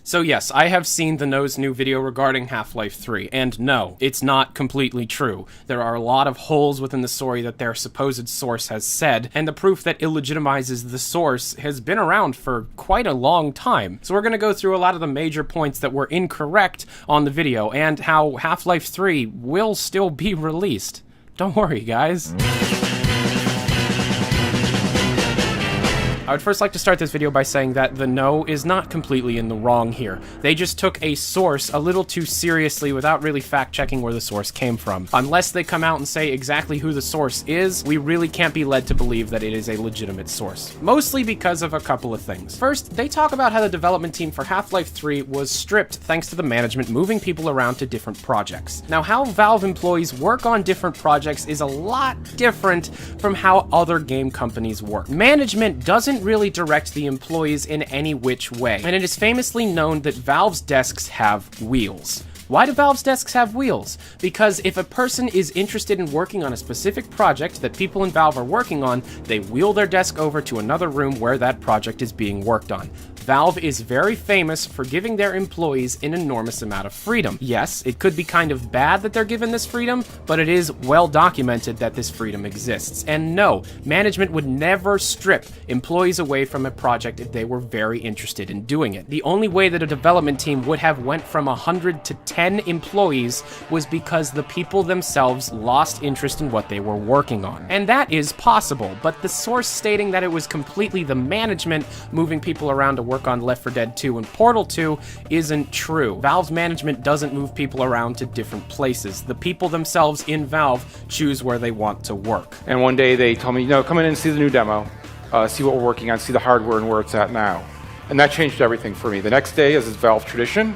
So yes, I have seen the No's new video regarding Half-Life 3, and no, it's not completely true. There are a lot of holes within the story that their supposed source has said, and the proof that illegitimizes the source has been around for quite a long time. So we're going to go through a lot of the major points that were incorrect on the video, and how Half-Life 3 will still be released. Don't worry, guys. I would first like to start this video by saying that the No is not completely in the wrong here. They just took a source a little too seriously without really fact-checking where the source came from. Unless they come out and say exactly who the source is, we really can't be led to believe that it is a legitimate source. Mostly because of a couple of things. First, they talk about how the development team for Half-Life 3 was stripped thanks to the management moving people around to different projects. Now, how Valve employees work on different projects is a lot different from how other game companies work. Management doesn't really direct the employees in any which way, and it is famously known that Valve's desks have wheels. Why do Valve's desks have wheels? Because if a person is interested in working on a specific project that people in Valve are working on, they wheel their desk over to another room where that project is being worked on. Valve is very famous for giving their employees an enormous amount of freedom. Yes, it could be kind of bad that they're given this freedom, but it is well documented that this freedom exists. And no, management would never strip employees away from a project if they were very interested in doing it. The only way that a development team would have went from 100 to 10 employees was because the people themselves lost interest in what they were working on. And that is possible, but the source stating that it was completely the management moving people around to work on Left 4 Dead 2 and Portal 2 isn't true. Valve's management doesn't move people around to different places. The people themselves in Valve choose where they want to work. And one day they told me, no, come in and see the new demo, see what we're working on, see the hardware and where it's at now. And that changed everything for me. The next day, as is Valve tradition,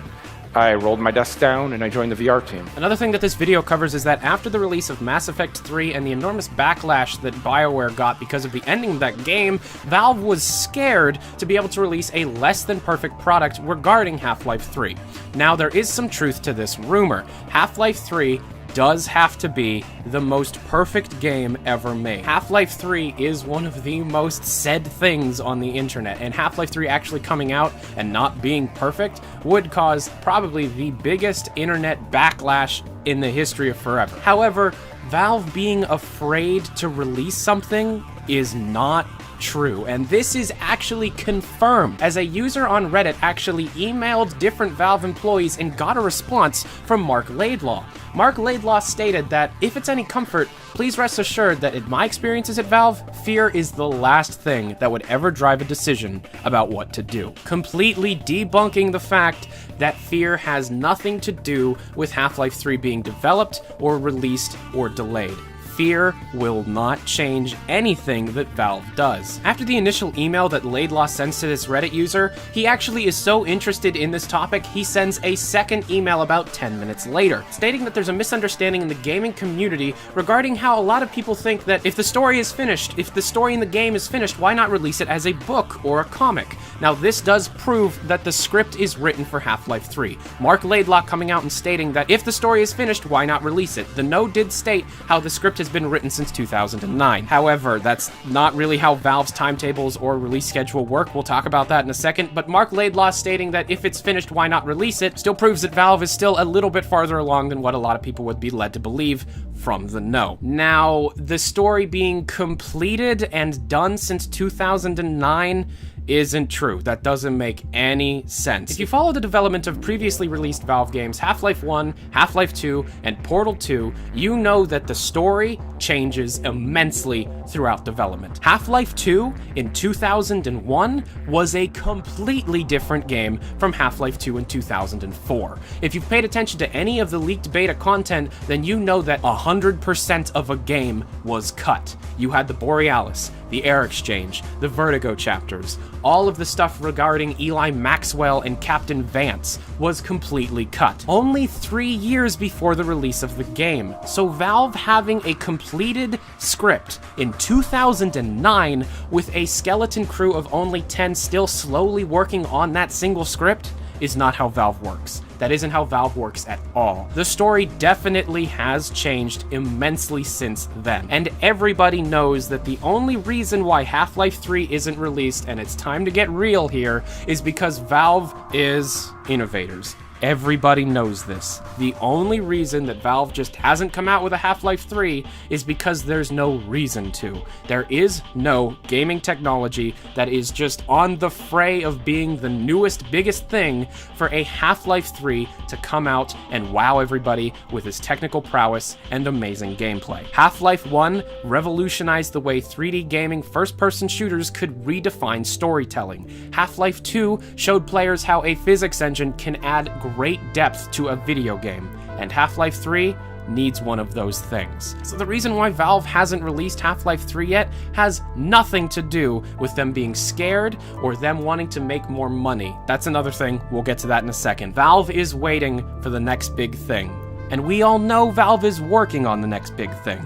I rolled my desk down and I joined the VR team. Another thing that this video covers is that after the release of Mass Effect 3 and the enormous backlash that BioWare got because of the ending of that game, Valve was scared to be able to release a less than perfect product regarding Half-Life 3. Now, there is some truth to this rumor. Half-Life 3 does have to be the most perfect game ever made. Half-Life 3 is one of the most said things on the internet, and Half-Life 3 actually coming out and not being perfect would cause probably the biggest internet backlash in the history of forever. However, Valve being afraid to release something is not true, and this is actually confirmed, as a user on Reddit actually emailed different Valve employees and got a response from Mark Laidlaw. Mark Laidlaw stated that, if it's any comfort, please rest assured that in my experiences at Valve, fear is the last thing that would ever drive a decision about what to do. Completely debunking the fact that fear has nothing to do with Half-Life 3 being developed or released or delayed. Fear will not change anything that Valve does. After the initial email that Laidlaw sends to this Reddit user, he actually is so interested in this topic, he sends a second email about 10 minutes later, stating that there's a misunderstanding in the gaming community regarding how a lot of people think that if the story is finished, if the story in the game is finished, why not release it as a book or a comic? Now, this does prove that the script is written for Half-Life 3. Mark Laidlaw coming out and stating that if the story is finished, why not release it? The No did state how the script has been written since 2009. However, that's not really how Valve's timetables or release schedule work. We'll talk about that in a second, but Mark Laidlaw stating that if it's finished, why not release it, still proves that Valve is still a little bit farther along than what a lot of people would be led to believe from the No. Now, the story being completed and done since 2009 isn't true. That doesn't make any sense. If you follow the development of previously released Valve games, Half-Life 1, Half-Life 2, and Portal 2, you know that the story changes immensely throughout development. Half-Life 2 in 2001 was a completely different game from Half-Life 2 in 2004. If you've paid attention to any of the leaked beta content, then you know that 100% of a game was cut. You had the Borealis, the Air Exchange, the Vertigo chapters, all of the stuff regarding Eli Maxwell and Captain Vance was completely cut. Only 3 years before the release of the game. So Valve having a completed script in 2009 with a skeleton crew of only 10 still slowly working on that single script is not how Valve works. That isn't how Valve works at all. The story definitely has changed immensely since then. And everybody knows that the only reason why Half-Life 3 isn't released, and it's time to get real here, is because Valve is innovators. Everybody knows this. The only reason that Valve just hasn't come out with a Half-Life 3 is because there's no reason to. There is no gaming technology that is just on the fray of being the newest, biggest thing for a Half-Life 3 to come out and wow everybody with its technical prowess and amazing gameplay. Half-Life 1 revolutionized the way 3D gaming first-person shooters could redefine storytelling. Half-Life 2 showed players how a physics engine can add great depth to a video game, and Half-Life 3 needs one of those things. So the reason why Valve hasn't released Half-Life 3 yet has nothing to do with them being scared or them wanting to make more money. That's another thing, we'll get to that in a second. Valve is waiting for the next big thing, and we all know Valve is working on the next big thing,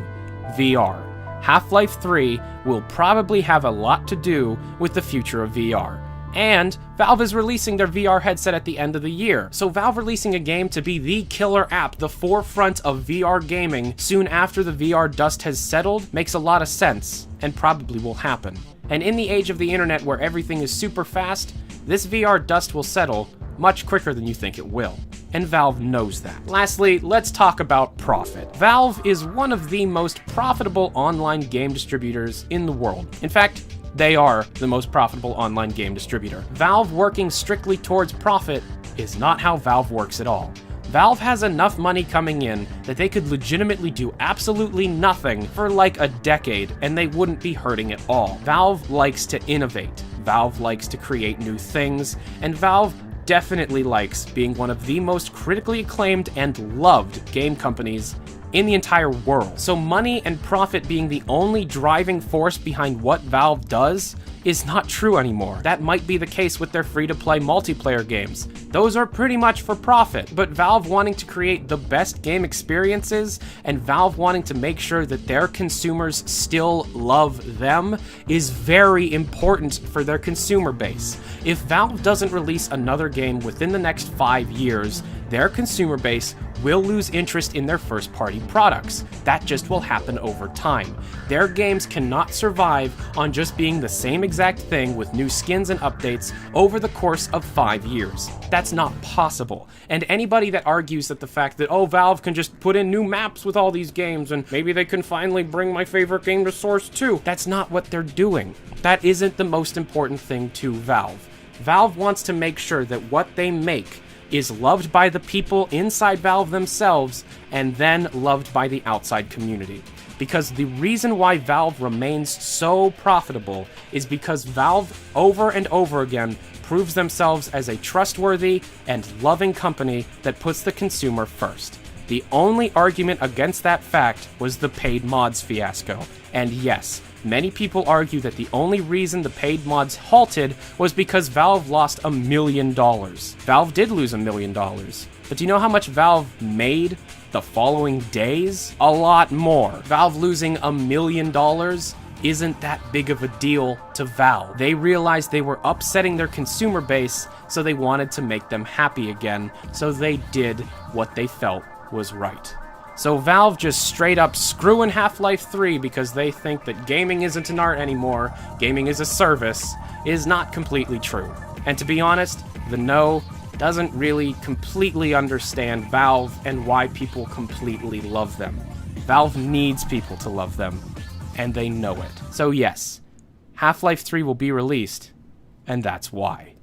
VR. Half-Life 3 will probably have a lot to do with the future of VR. And Valve is releasing their VR headset at the end of the year. So Valve releasing a game to be the killer app, the forefront of VR gaming, soon after the VR dust has settled, makes a lot of sense, and probably will happen. And in the age of the internet where everything is super fast, this VR dust will settle much quicker than you think it will. And Valve knows that. Lastly, let's talk about profit. Valve is one of the most profitable online game distributors in the world. In fact, they are the most profitable online game distributor. Valve working strictly towards profit is not how Valve works at all. Valve has enough money coming in that they could legitimately do absolutely nothing for like a decade and they wouldn't be hurting at all. Valve likes to innovate. Valve likes to create new things, and Valve definitely likes being one of the most critically acclaimed and loved game companies in the entire world. So money and profit being the only driving force behind what Valve does is not true anymore. That might be the case with their free-to-play multiplayer games. Those are pretty much for profit, but Valve wanting to create the best game experiences and Valve wanting to make sure that their consumers still love them is very important for their consumer base. If Valve doesn't release another game within the next 5 years, their consumer base will lose interest in their first-party products. That just will happen over time. Their games cannot survive on just being the same exact thing with new skins and updates over the course of 5 years. That's not possible. And anybody that argues that the fact that, oh, Valve can just put in new maps with all these games and maybe they can finally bring my favorite game to Source 2, that's not what they're doing. That isn't the most important thing to Valve. Valve wants to make sure that what they make is loved by the people inside Valve themselves and then loved by the outside community. Because the reason why Valve remains so profitable is because Valve over and over again proves themselves as a trustworthy and loving company that puts the consumer first. The only argument against that fact was the paid mods fiasco. And yes, many people argue that the only reason the paid mods halted was because Valve lost $1 million. Valve did lose $1 million. But do you know how much Valve made the following days? A lot more. Valve losing $1 million isn't that big of a deal to Valve. They realized they were upsetting their consumer base, so they wanted to make them happy again, so they did what they felt was right. So Valve just straight up screwing Half-Life 3 because they think that gaming isn't an art anymore, gaming is a service, is not completely true. And to be honest, the No doesn't really completely understand Valve and why people completely love them. Valve needs people to love them, and they know it. So yes, Half-Life 3 will be released, and that's why.